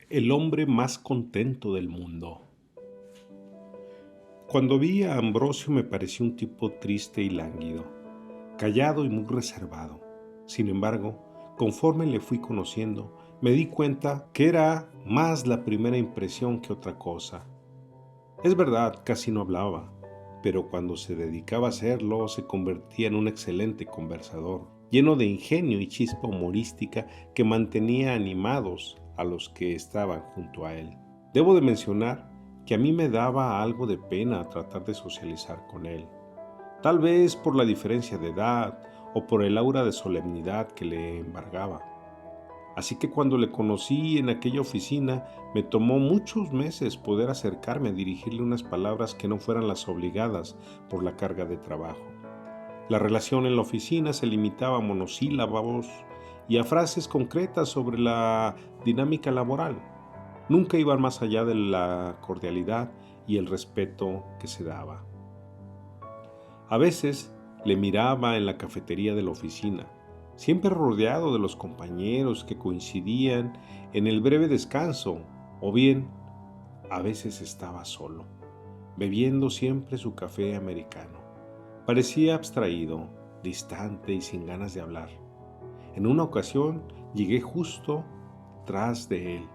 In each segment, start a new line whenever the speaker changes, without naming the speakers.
El hombre más contento del mundo. Cuando vi a Ambrosio me pareció un tipo triste y lánguido, callado y muy reservado. Sin embargo, conforme le fui conociendo, me di cuenta que era más la primera impresión que otra cosa. Es verdad, casi no hablaba, pero cuando se dedicaba a hacerlo se convertía en un excelente conversador, lleno de ingenio y chispa humorística que mantenía animados a los que estaban junto a él. Debo de mencionar que a mí me daba algo de pena tratar de socializar con él, tal vez por la diferencia de edad o por el aura de solemnidad que le embargaba. Así que cuando le conocí en aquella oficina, me tomó muchos meses poder acercarme a dirigirle unas palabras que no fueran las obligadas por la carga de trabajo. La relación en la oficina se limitaba a monosílabos y a frases concretas sobre la dinámica laboral. Nunca iban más allá de la cordialidad y el respeto que se daba. A veces le miraba en la cafetería de la oficina, siempre rodeado de los compañeros que coincidían en el breve descanso, o bien, a veces estaba solo, bebiendo siempre su café americano. Parecía abstraído, distante y sin ganas de hablar. En una ocasión llegué justo tras de él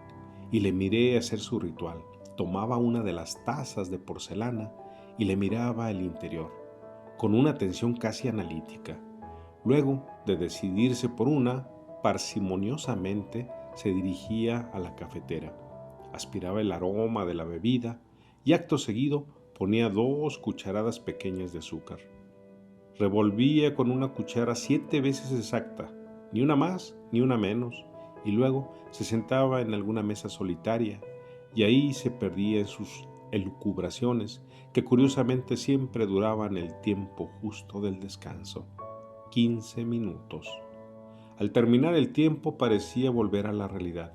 y le miré hacer su ritual. Tomaba una de las tazas de porcelana y le miraba el interior, con una atención casi analítica. Luego de decidirse por una, parsimoniosamente se dirigía a la cafetera, aspiraba el aroma de la bebida y acto seguido ponía 2 cucharadas pequeñas de azúcar. Revolvía con una cuchara 7 veces exacta, ni una más ni una menos, y luego se sentaba en alguna mesa solitaria y ahí se perdía en sus elucubraciones, que curiosamente siempre duraban el tiempo justo del descanso, 15 minutos. Al terminar el tiempo parecía volver a la realidad.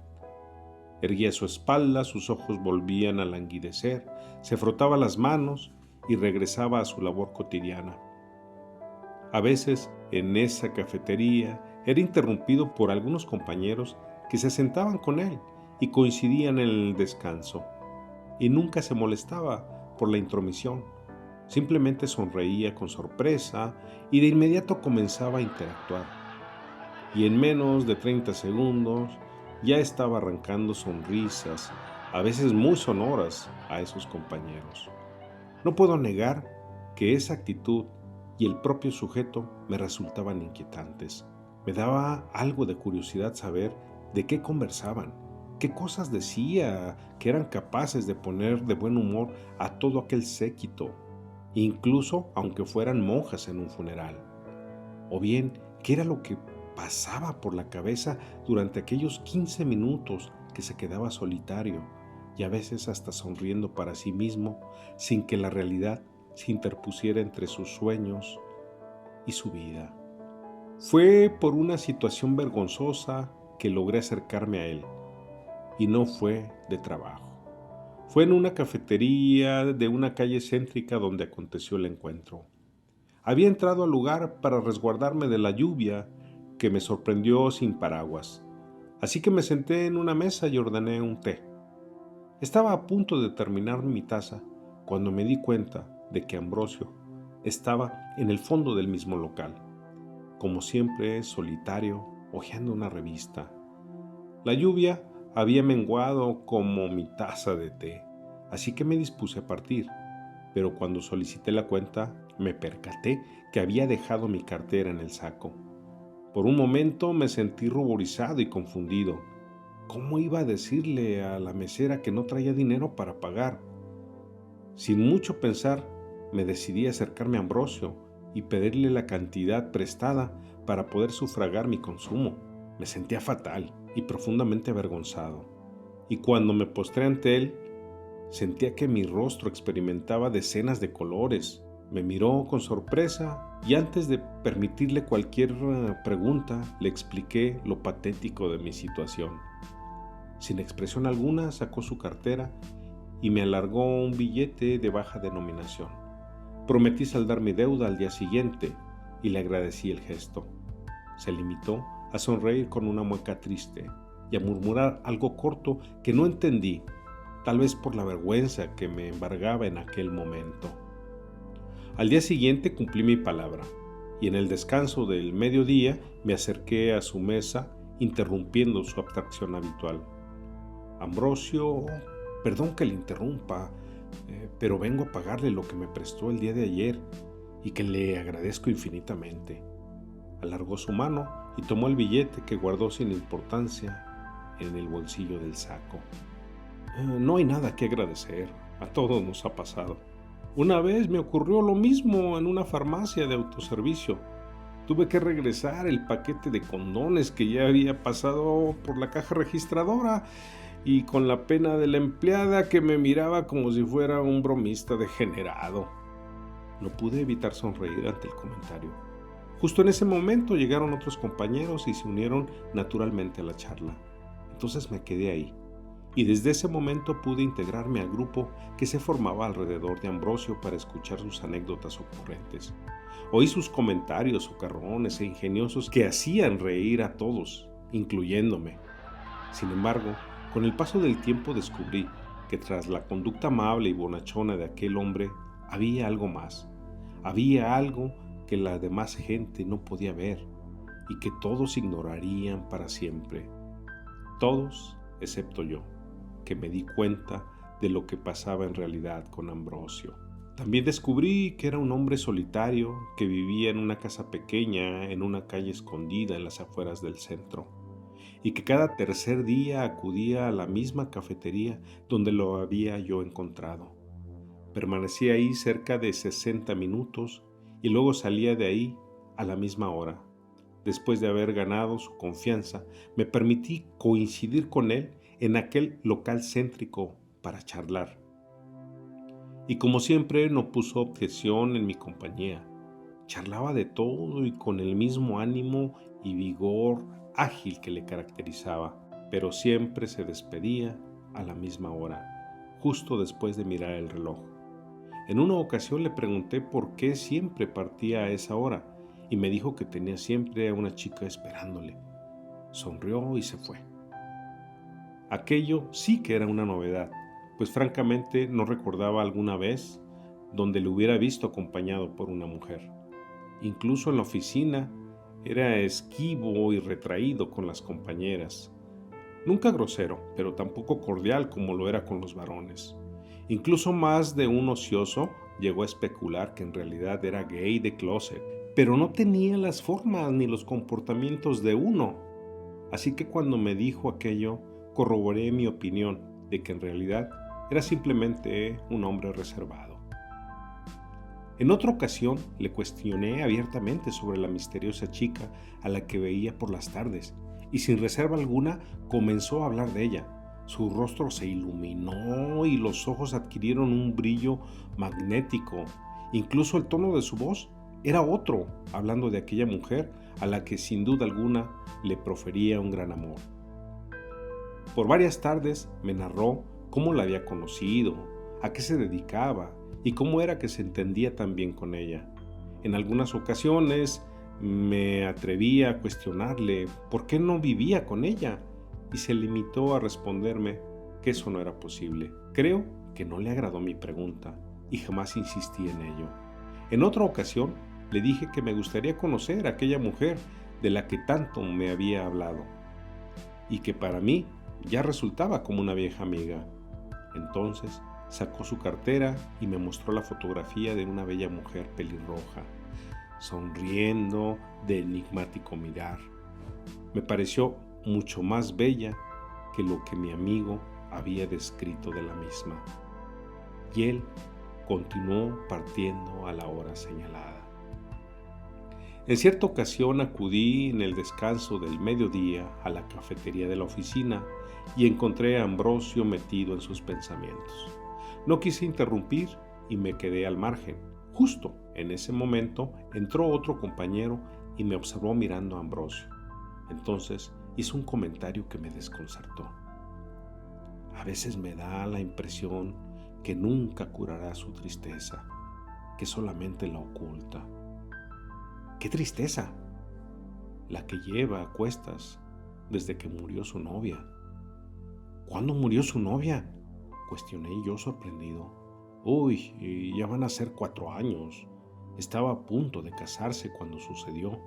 Erguía su espalda, sus ojos volvían a languidecer, se frotaba las manos y regresaba a su labor cotidiana. A veces, en esa cafetería, era interrumpido por algunos compañeros que se sentaban con él y coincidían en el descanso, y nunca se molestaba por la intromisión. Simplemente sonreía con sorpresa y de inmediato comenzaba a interactuar. Y en menos de 30 segundos ya estaba arrancando sonrisas, a veces muy sonoras, a esos compañeros. No puedo negar que esa actitud y el propio sujeto me resultaban inquietantes. Me daba algo de curiosidad saber de qué conversaban, qué cosas decía que eran capaces de poner de buen humor a todo aquel séquito, incluso aunque fueran monjas en un funeral. O bien, qué era lo que pasaba por la cabeza durante aquellos 15 minutos que se quedaba solitario y a veces hasta sonriendo para sí mismo sin que la realidad se interpusiera entre sus sueños y su vida. Fue por una situación vergonzosa que logré acercarme a él, y no fue de trabajo. Fue en una cafetería de una calle céntrica donde aconteció el encuentro. Había entrado al lugar para resguardarme de la lluvia que me sorprendió sin paraguas, así que me senté en una mesa y ordené un té. Estaba a punto de terminar mi taza cuando me di cuenta de que Ambrosio estaba en el fondo del mismo local, como siempre solitario, hojeando una revista. La lluvia había menguado como mi taza de té, así que me dispuse a partir, pero cuando solicité la cuenta me percaté que había dejado mi cartera en el saco. Por un momento me sentí ruborizado y confundido. ¿Cómo iba a decirle a la mesera que no traía dinero para pagar? Sin mucho pensar, me decidí a acercarme a Ambrosio y pedirle la cantidad prestada para poder sufragar mi consumo. Me sentía fatal y profundamente avergonzado. Y cuando me postré ante él, sentía que mi rostro experimentaba decenas de colores. Me miró con sorpresa y antes de permitirle cualquier pregunta, le expliqué lo patético de mi situación. Sin expresión alguna, sacó su cartera y me alargó un billete de baja denominación. Prometí saldar mi deuda al día siguiente y le agradecí el gesto. Se limitó a sonreír con una mueca triste. y a murmurar algo corto que no entendí, tal vez por la vergüenza que me embargaba en aquel momento. Al día siguiente cumplí mi palabra, y en el descanso del mediodía me acerqué a su mesa, interrumpiendo su abstracción habitual. Ambrosio, perdón que le interrumpa, pero vengo a pagarle lo que me prestó el día de ayer y que le agradezco infinitamente. Alargó su mano y tomó el billete que guardó sin importancia en el bolsillo del saco. No hay nada que agradecer, a todos nos ha pasado. Una vez me ocurrió lo mismo en una farmacia de autoservicio. Tuve que regresar el paquete de condones que ya había pasado por la caja registradora y con la pena de la empleada que me miraba como si fuera un bromista degenerado. No pude evitar sonreír ante el comentario. Justo en ese momento llegaron otros compañeros y se unieron naturalmente a la charla. Entonces me quedé ahí, y desde ese momento pude integrarme al grupo que se formaba alrededor de Ambrosio para escuchar sus anécdotas ocurrentes. Oí sus comentarios socarrones e ingeniosos que hacían reír a todos, incluyéndome. Sin embargo, con el paso del tiempo descubrí que tras la conducta amable y bonachona de aquel hombre había algo más. Había algo que la demás gente no podía ver y que todos ignorarían para siempre. Todos excepto yo, que me di cuenta de lo que pasaba en realidad con Ambrosio. También descubrí que era un hombre solitario que vivía en una casa pequeña en una calle escondida en las afueras del centro, y que cada tercer día acudía a la misma cafetería donde lo había yo encontrado. Permanecía ahí cerca de 60 minutos y luego salía de ahí a la misma hora. Después de haber ganado su confianza, me permití coincidir con él en aquel local céntrico para charlar. Y como siempre no puso objeción en mi compañía. Charlaba de todo y con el mismo ánimo y vigor ágil que le caracterizaba, pero siempre se despedía a la misma hora, justo después de mirar el reloj. En una ocasión le pregunté por qué siempre partía a esa hora y me dijo que tenía siempre a una chica esperándole. Sonrió y se fue. Aquello sí que era una novedad, pues francamente no recordaba alguna vez donde le hubiera visto acompañado por una mujer. Incluso en la oficina era esquivo y retraído con las compañeras. Nunca grosero, pero tampoco cordial como lo era con los varones. Incluso más de un ocioso llegó a especular que en realidad era gay de closet, pero no tenía las formas ni los comportamientos de uno. Así que cuando me dijo aquello, corroboré mi opinión de que en realidad era simplemente un hombre reservado. En otra ocasión le cuestioné abiertamente sobre la misteriosa chica a la que veía por las tardes, y sin reserva alguna comenzó a hablar de ella. Su rostro se iluminó y los ojos adquirieron un brillo magnético. Incluso el tono de su voz era otro, hablando de aquella mujer a la que sin duda alguna le profería un gran amor. Por varias tardes me narró cómo la había conocido, a qué se dedicaba y cómo era que se entendía tan bien con ella. En algunas ocasiones me atreví a cuestionarle por qué no vivía con ella y se limitó a responderme que eso no era posible. Creo que no le agradó mi pregunta y jamás insistí en ello. En otra ocasión le dije que me gustaría conocer a aquella mujer de la que tanto me había hablado y que para mí ya resultaba como una vieja amiga. Entonces sacó su cartera y me mostró la fotografía de una bella mujer pelirroja, sonriendo de enigmático mirar. Me pareció mucho más bella que lo que mi amigo había descrito de la misma. Y él continuó partiendo a la hora señalada. En cierta ocasión acudí en el descanso del mediodía a la cafetería de la oficina y encontré a Ambrosio metido en sus pensamientos. No quise interrumpir y me quedé al margen. Justo en ese momento entró otro compañero y me observó mirando a Ambrosio. Entonces hizo un comentario que me desconcertó. A veces me da la impresión que nunca curará su tristeza, que solamente la oculta. ¿Qué tristeza? La que lleva a cuestas desde que murió su novia. ¿Cuándo murió su novia?, cuestioné yo sorprendido. Uy, ya van a ser 4 años. Estaba a punto de casarse cuando sucedió.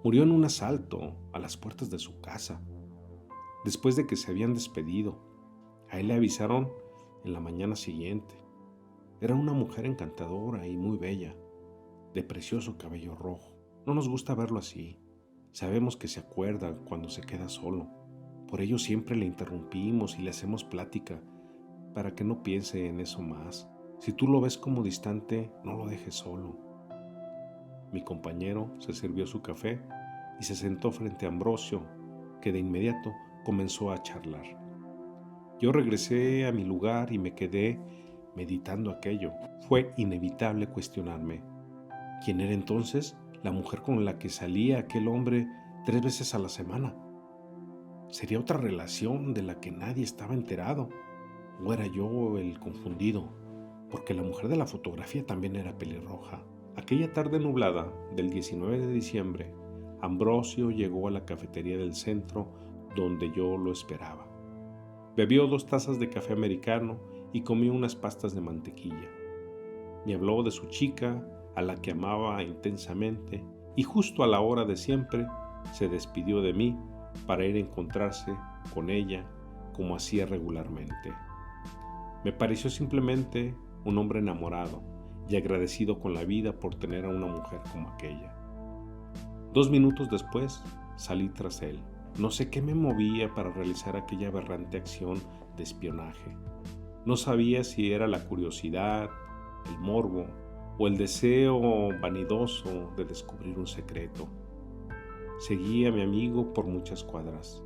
Murió en un asalto a las puertas de su casa, después de que se habían despedido. A él le avisaron en la mañana siguiente. Era una mujer encantadora y muy bella, de precioso cabello rojo. No nos gusta verlo así. Sabemos que se acuerda cuando se queda solo. Por ello siempre le interrumpimos y le hacemos plática para que no piense en eso más. Si tú lo ves como distante, no lo dejes solo. Mi compañero se sirvió su café y se sentó frente a Ambrosio, que de inmediato comenzó a charlar. Yo regresé a mi lugar y me quedé meditando aquello. Fue inevitable cuestionarme. ¿Quién era entonces la mujer con la que salía aquel hombre 3 veces a la semana? ¿Sería otra relación de la que nadie estaba enterado? ¿O era yo el confundido? Porque la mujer de la fotografía también era pelirroja. Aquella tarde nublada del 19 de diciembre, Ambrosio llegó a la cafetería del centro donde yo lo esperaba. Bebió 2 tazas de café americano y comió unas pastas de mantequilla. Me habló de su chica, a la que amaba intensamente, y justo a la hora de siempre se despidió de mí para ir a encontrarse con ella como hacía regularmente. Me pareció simplemente un hombre enamorado y agradecido con la vida por tener a una mujer como aquella. 2 minutos después salí tras él. No sé qué me movía para realizar aquella aberrante acción de espionaje. No sabía si era la curiosidad, el morbo o el deseo vanidoso de descubrir un secreto. Seguí a mi amigo por muchas cuadras,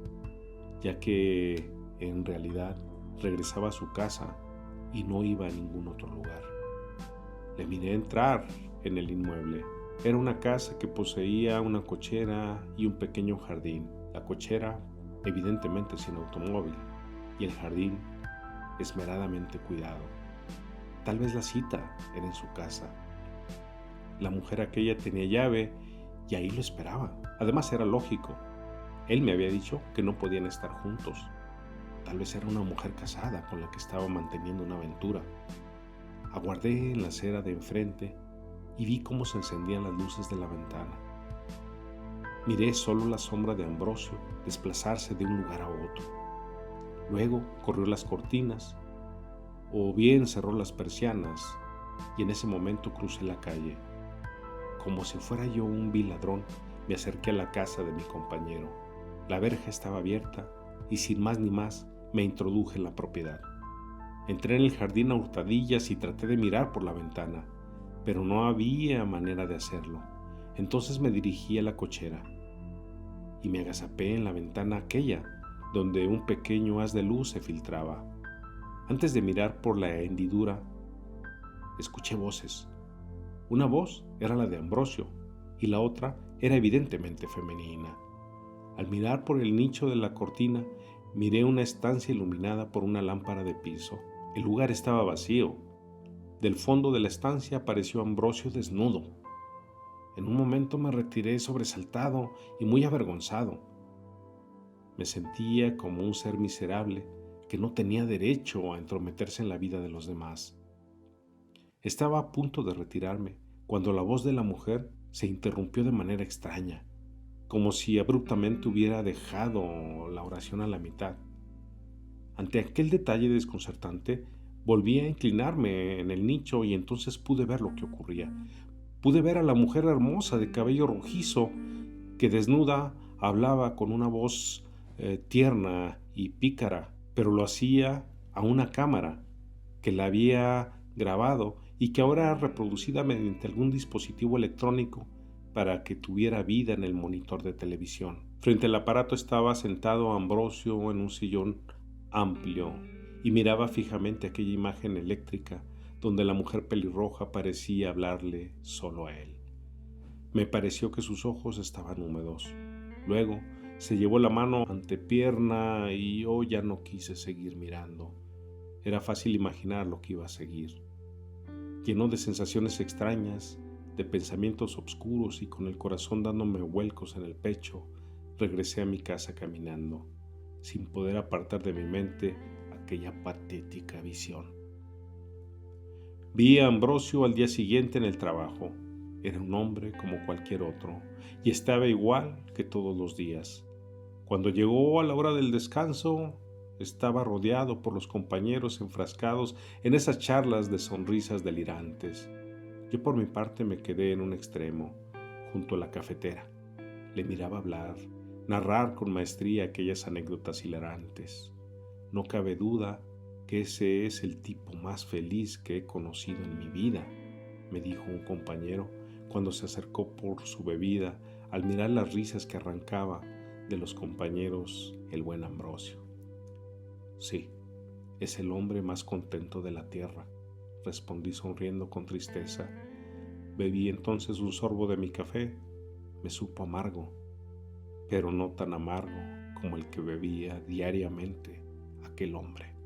ya que en realidad regresaba a su casa y no iba a ningún otro lugar. Le miré entrar en el inmueble. Era una casa que poseía una cochera y un pequeño jardín. La cochera, evidentemente sin automóvil, y el jardín, esmeradamente cuidado. Tal vez la cita era en su casa. La mujer aquella tenía llave y ahí lo esperaba. Además era lógico. Él me había dicho que no podían estar juntos. Tal vez era una mujer casada con la que estaba manteniendo una aventura. Aguardé en la acera de enfrente y vi cómo se encendían las luces de la ventana. Miré solo la sombra de Ambrosio desplazarse de un lugar a otro. Luego corrió las cortinas, o bien cerró las persianas, y en ese momento crucé la calle. Como si fuera yo un vil ladrón, me acerqué a la casa de mi compañero. La verja estaba abierta y sin más ni más me introduje en la propiedad. Entré en el jardín a hurtadillas y traté de mirar por la ventana, pero no había manera de hacerlo. Entonces me dirigí a la cochera y me agazapé en la ventana aquella donde un pequeño haz de luz se filtraba. Antes de mirar por la hendidura, escuché voces. Una voz era la de Ambrosio y la otra era evidentemente femenina. Al mirar por el nicho de la cortina, miré una estancia iluminada por una lámpara de piso. El lugar estaba vacío. Del fondo de la estancia apareció Ambrosio desnudo. En un momento me retiré sobresaltado y muy avergonzado. Me sentía como un ser miserable que no tenía derecho a entrometerse en la vida de los demás. Estaba a punto de retirarme cuando la voz de la mujer se interrumpió de manera extraña, como si abruptamente hubiera dejado la oración a la mitad. Ante aquel detalle desconcertante, volví a inclinarme en el nicho y entonces pude ver lo que ocurría. Pude ver a la mujer hermosa de cabello rojizo que desnuda hablaba con una voz tierna y pícara, pero lo hacía a una cámara que la había grabado y que ahora era reproducida mediante algún dispositivo electrónico para que tuviera vida en el monitor de televisión. Frente al aparato estaba sentado Ambrosio en un sillón amplio y miraba fijamente aquella imagen eléctrica donde la mujer pelirroja parecía hablarle solo a él. Me pareció que sus ojos estaban húmedos. Luego se llevó la mano antepierna y yo ya no quise seguir mirando. Era fácil imaginar lo que iba a seguir. Lleno de sensaciones extrañas, de pensamientos oscuros y con el corazón dándome vuelcos en el pecho, regresé a mi casa caminando, sin poder apartar de mi mente aquella patética visión. Vi a Ambrosio al día siguiente en el trabajo. Era un hombre como cualquier otro y estaba igual que todos los días. Cuando llegó a la hora del descanso, estaba rodeado por los compañeros enfrascados en esas charlas de sonrisas delirantes. Yo por mi parte me quedé en un extremo, junto a la cafetera. Le miraba hablar, narrar con maestría aquellas anécdotas hilarantes. No cabe duda que ese es el tipo más feliz que he conocido en mi vida, me dijo un compañero cuando se acercó por su bebida al mirar las risas que arrancaba de los compañeros el buen Ambrosio. Sí, es el hombre más contento de la tierra, respondí sonriendo con tristeza. Bebí entonces un sorbo de mi café. Me supo amargo, pero no tan amargo como el que bebía diariamente aquel hombre.